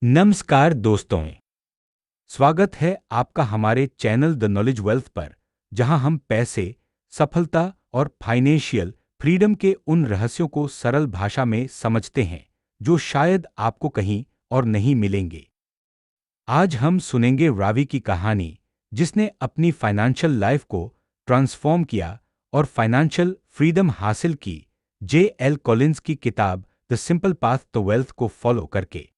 नमस्कार दोस्तों, स्वागत है आपका हमारे चैनल द नॉलेज वेल्थ पर, जहां हम पैसे, सफलता और फाइनेंशियल फ्रीडम के उन रहस्यों को सरल भाषा में समझते हैं जो शायद आपको कहीं और नहीं मिलेंगे। आज हम सुनेंगे रावी की कहानी, जिसने अपनी फाइनेंशियल लाइफ को ट्रांसफॉर्म किया और फाइनेंशियल फ्रीडम हासिल की, J.L. कॉलिंस की किताब the simple path to wealth को फॉलो करके।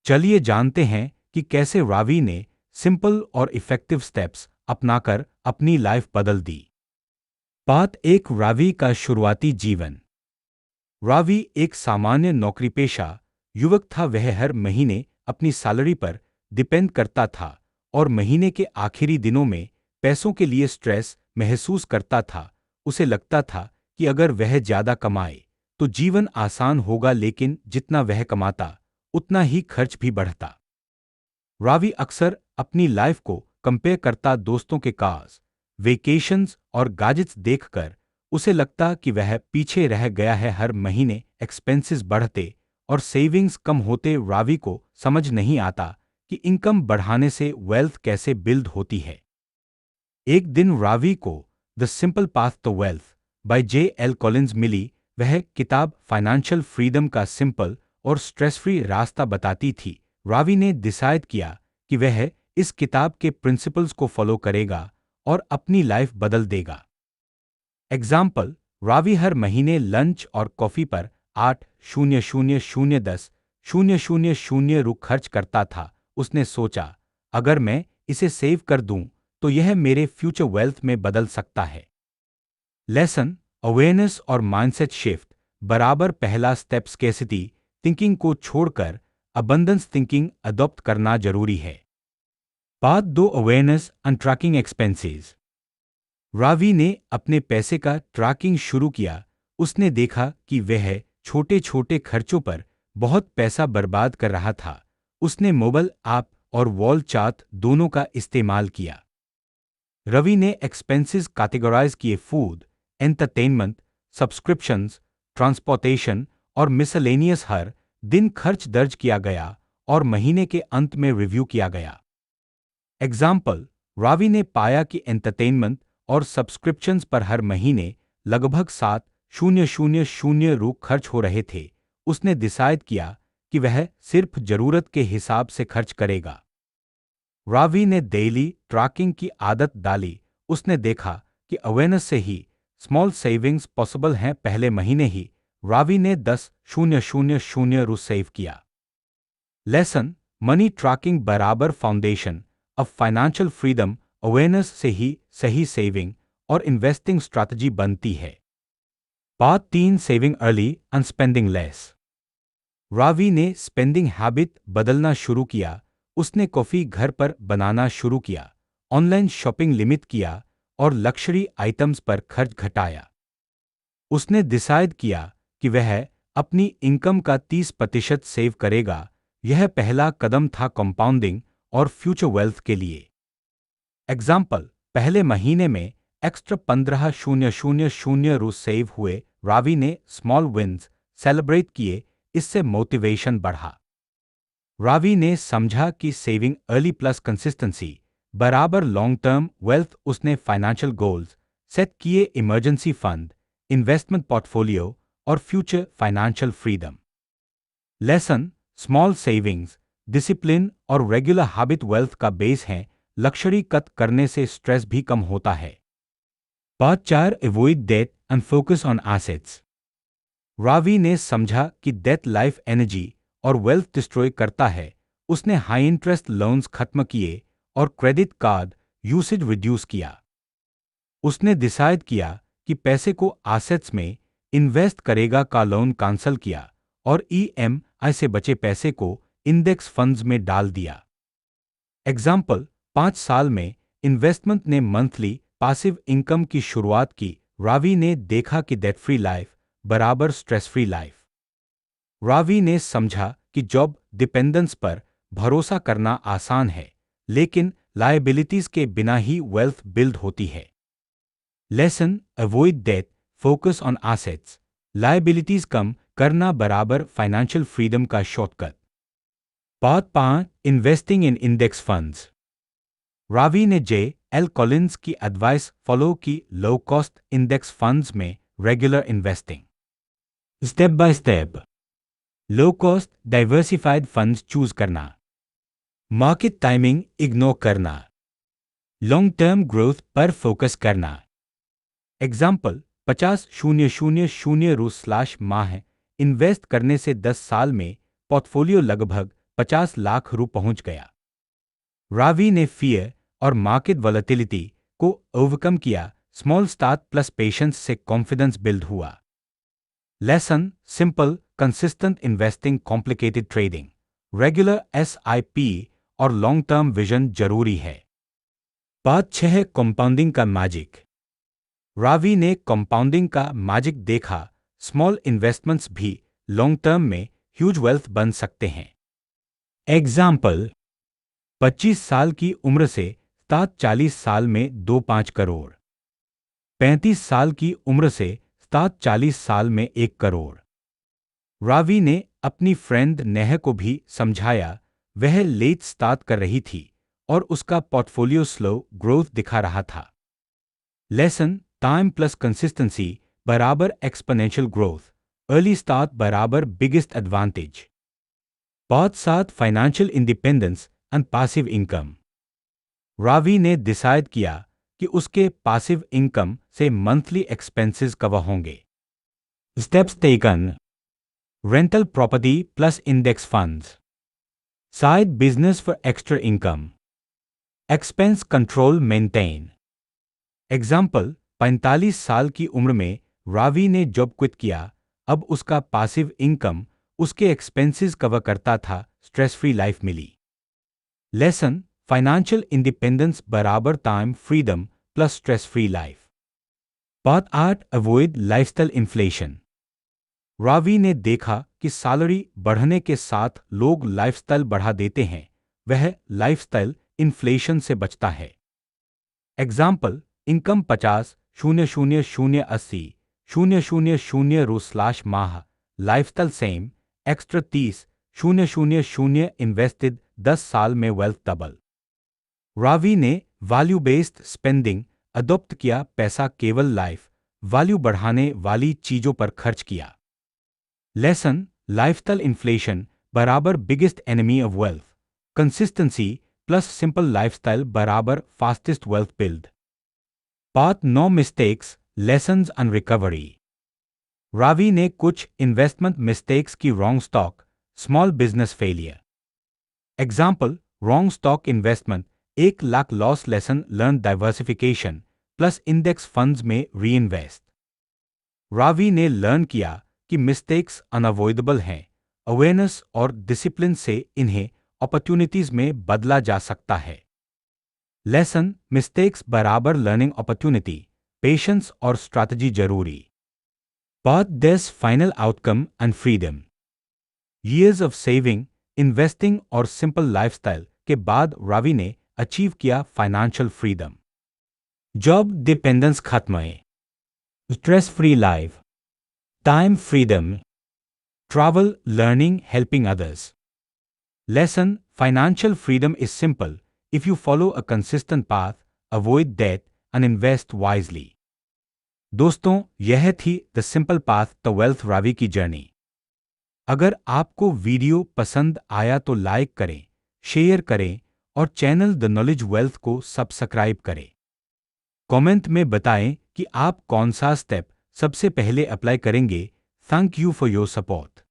चलिए जानते हैं कि कैसे रावी ने सिंपल और इफेक्टिव स्टेप्स अपनाकर अपनी लाइफ बदल दी। पार्ट 1, रावी का शुरुआती जीवन। रावी एक सामान्य नौकरीपेशा युवक था। वह हर महीने अपनी सैलरी पर डिपेंड करता था और महीने के आखिरी दिनों में पैसों के लिए स्ट्रेस महसूस करता था। उसे लगता था कि अगर वह ज्यादा कमाए तो जीवन आसान होगा, लेकिन जितना वह कमाता उतना ही खर्च भी बढ़ता। रावी अक्सर अपनी लाइफ को कंपेयर करता, दोस्तों के कार्स, वेकेशंस और गैजेट्स देखकर उसे लगता कि वह पीछे रह गया है। हर महीने एक्सपेंसेस बढ़ते और सेविंग्स कम होते। रावी को समझ नहीं आता कि इनकम बढ़ाने से वेल्थ कैसे बिल्ड होती है। एक दिन रावी को the simple path to wealth by J.L. Collins मिली। वह किताब फाइनेंशियल फ्रीडम का सिंपल और स्ट्रेस फ्री रास्ता बताती थी। रावी ने डिसाइड किया कि वह इस किताब के प्रिंसिपल्स को फॉलो करेगा और अपनी लाइफ बदल देगा। एग्जाम्पल, रावी हर महीने लंच और कॉफी पर 8,000,010,000 रु खर्च करता था। उसने सोचा, अगर मैं इसे सेव कर दूं तो यह मेरे फ्यूचर वेल्थ में बदल सकता है। लेसन, अवेयरनेस और माइंडसेट शिफ्ट बराबर। पहला स्टेप स्केर्सिटी थिंकिंग को छोड़कर अबंडेंस थिंकिंग अडॉप्ट करना जरूरी है। Part 2, awareness and tracking expenses. Ravi ने अपने पैसे का ट्रैकिंग शुरू किया। उसने देखा कि वह छोटे छोटे खर्चों पर बहुत पैसा बर्बाद कर रहा था। उसने मोबाइल ऐप और वॉल चार्ट दोनों का इस्तेमाल किया। रवि ने एक्सपेंसेस कैटेगराइज किए: फूड, एंटरटेनमेंट, सब्सक्रिप्शंस, ट्रांसपोर्टेशन और मिसलेनियस। हर दिन खर्च दर्ज किया गया और महीने के अंत में रिव्यू किया गया। एग्जाम्पल, रावी ने पाया कि एंटरटेनमेंट और सब्सक्रिप्शंस पर हर महीने लगभग 7,000 रु खर्च हो रहे थे। उसने डिसाइड किया कि वह सिर्फ जरूरत के हिसाब से खर्च करेगा। रावी ने डेली ट्रैकिंग की आदत डाली। उसने देखा कि अवेयरनेस से ही स्मॉल सेविंग्स पॉसिबल हैं। पहले महीने ही रावी ने 10,000 रु सेव किया। लेसन, मनी ट्रैकिंग बराबर foundation of financial freedom. Awareness से ही सही सेविंग और इन्वेस्टिंग स्ट्रैटेजी बनती है। Part 3, saving early and spending less. Ravi ने स्पेंडिंग हैबिट बदलना शुरू किया। उसने कॉफी घर पर बनाना शुरू किया, ऑनलाइन शॉपिंग लिमिट किया और लक्जरी आइटम्स पर खर्च घटाया। उसने डिसाइड किया कि वह अपनी इनकम का 30% सेव करेगा। यह पहला कदम था कंपाउंडिंग और फ्यूचर वेल्थ के लिए। एग्जाम्पल, पहले महीने में एक्स्ट्रा 15,000 रु सेव हुए। रावी ने स्मॉल विन्स सेलिब्रेट किए, इससे मोटिवेशन बढ़ा। रावी ने समझा कि सेविंग अर्ली प्लस कंसिस्टेंसी बराबर लॉन्ग टर्म वेल्थ। उसने फाइनेंशियल गोल्स सेट किए: इमरजेंसी फंड, इन्वेस्टमेंट पोर्टफोलियो और future financial freedom. Lesson, small savings, discipline और रेगुलर हैबिट वेल्थ का बेस हैं। लक्जरी कट करने से स्ट्रेस भी कम होता है। Part 4, avoid debt and focus on assets. Ravi ने समझा कि डेट लाइफ एनर्जी और वेल्थ डिस्ट्रॉय करता है। उसने हाई इंटरेस्ट लोन्स खत्म किए और क्रेडिट कार्ड यूसेज रिड्यूस किया। उसने डिसाइड किया कि पैसे को एसेट्स में इन्वेस्ट करेगा। का लोन कैंसिल किया और EMI से बचे पैसे को इंडेक्स फंड्स में डाल दिया। एग्जाम्पल, 5 साल में इन्वेस्टमेंट ने मंथली पासिव इनकम की शुरुआत की। रावी ने देखा कि डेट फ्री लाइफ बराबर स्ट्रेस फ्री लाइफ। रावी ने समझा कि जॉब डिपेंडेंस पर भरोसा करना आसान है, लेकिन लायबिलिटीज के बिना ही वेल्थ बिल्ड होती है। Lesson, avoid debt, focus on assets. Liabilities कम करना बराबर फाइनेंशियल फ्रीडम का shortcut. Part 5 investing in index funds. Ravi ने J.L. कॉलिंस की एडवाइस फॉलो की लो कॉस्ट इंडेक्स फंड्स में regular investing. Step by step low cost diversified funds choose करना, market timing ignore करना, लॉन्ग टर्म ग्रोथ पर focus करना। Example 50,000 रु/माह invest करने से 10 साल में पोर्टफोलियो लगभग 50 लाख रु पहुंच गया। रावी ने फियर और मार्केट वॉलेटिलिटी को ओवरकम किया। स्मॉल स्टार्ट प्लस पेशेंस से कॉन्फिडेंस बिल्ड हुआ। Lesson simple consistent investing, complicated trading, regular SIP और लॉन्ग टर्म विजन जरूरी है। पार्ट 6 कंपाउंडिंग का मैजिक। रावी ने कंपाउंडिंग का मैजिक देखा। स्मॉल इन्वेस्टमेंट्स भी लॉन्ग टर्म में ह्यूज वेल्थ बन सकते हैं। एग्जाम्पल 25 साल की उम्र से 40 साल में 2-5 करोड़, 35 साल की उम्र से 40 साल में 1 करोड़। रावी ने अपनी फ्रेंड नेहा को भी समझाया। वह लेट स्टार्ट कर रही थी और उसका पोर्टफोलियो स्लो ग्रोथ दिखा रहा था। लेसन टाइम प्लस कंसिस्टेंसी बराबर एक्सपोनेंशियल ग्रोथ, अर्ली स्टार्ट बराबर biggest advantage. Part 7 financial independence and passive income. Ravi ने डिसाइड किया कि उसके पैसिव इनकम से मंथली एक्सपेंसेस कवर होंगे। Steps taken rental property plus index funds, side business for extra income, expense control maintain. Example 45 साल की उम्र में रावी ने जॉब क्विट किया। अब उसका पैसिव इनकम उसके एक्सपेंसेस कवर करता था। स्ट्रेस फ्री लाइफ मिली। लेसन फाइनेंशियल इंडिपेंडेंस बराबर time freedom plus stress free life. Part 8 avoid lifestyle inflation. Ravi ने देखा कि सैलरी बढ़ने के साथ लोग लाइफस्टाइल बढ़ा देते हैं। वह लाइफस्टाइल इन्फ्लेशन से बचता है। एग्जाम्पल इनकम 50,000 रु/माह, लाइफस्टाइल सेम, एक्स्ट्रा 30,000 इन्वेस्टेड 10 साल में वेल्थ डबल। रावी ने वैल्यू बेस्ड स्पेंडिंग अडॉप्ट किया। पैसा केवल लाइफ वैल्यू बढ़ाने वाली चीजों पर खर्च किया। लेसन लाइफस्टाइल इन्फ्लेशन बराबर biggest enemy of wealth, consistency plus simple lifestyle बराबर fastest wealth build. Part 9 mistakes lessons and recovery. Ravi ने कुछ इन्वेस्टमेंट मिस्टेक्स की wrong stock, small business failure. Example wrong stock investment 1 lakh loss. Lesson learn diversification plus index funds में reinvest. Ravi ने learn किया कि mistakes unavoidable हैं। Awareness और discipline से इन्हें अपॉर्चुनिटीज में बदला जा सकता है। लेसन मिस्टेक्स बराबर लर्निंग अपॉर्चुनिटी, पेशेंस और स्ट्रैटेजी जरूरी। Part 10 final outcome and freedom. Years of saving, investing और सिंपल लाइफस्टाइल के बाद रावी ने अचीव किया फाइनेंशियल फ्रीडम। जॉब डिपेंडेंस खत्म है, stress free life, time freedom, travel, learning, helping others. Lesson financial freedom is simple if you follow a consistent path, avoid debt and invest wisely। दोस्तों, यह थी the simple path the wealth Ravi की journey. अगर आपको video पसंद आया तो like करें, शेयर करें और चैनल द नॉलेज वेल्थ को सब्सक्राइब करें। कमेंट में बताएं कि आप कौन सा स्टेप सबसे पहले अप्लाई करेंगे। Thank you for your support.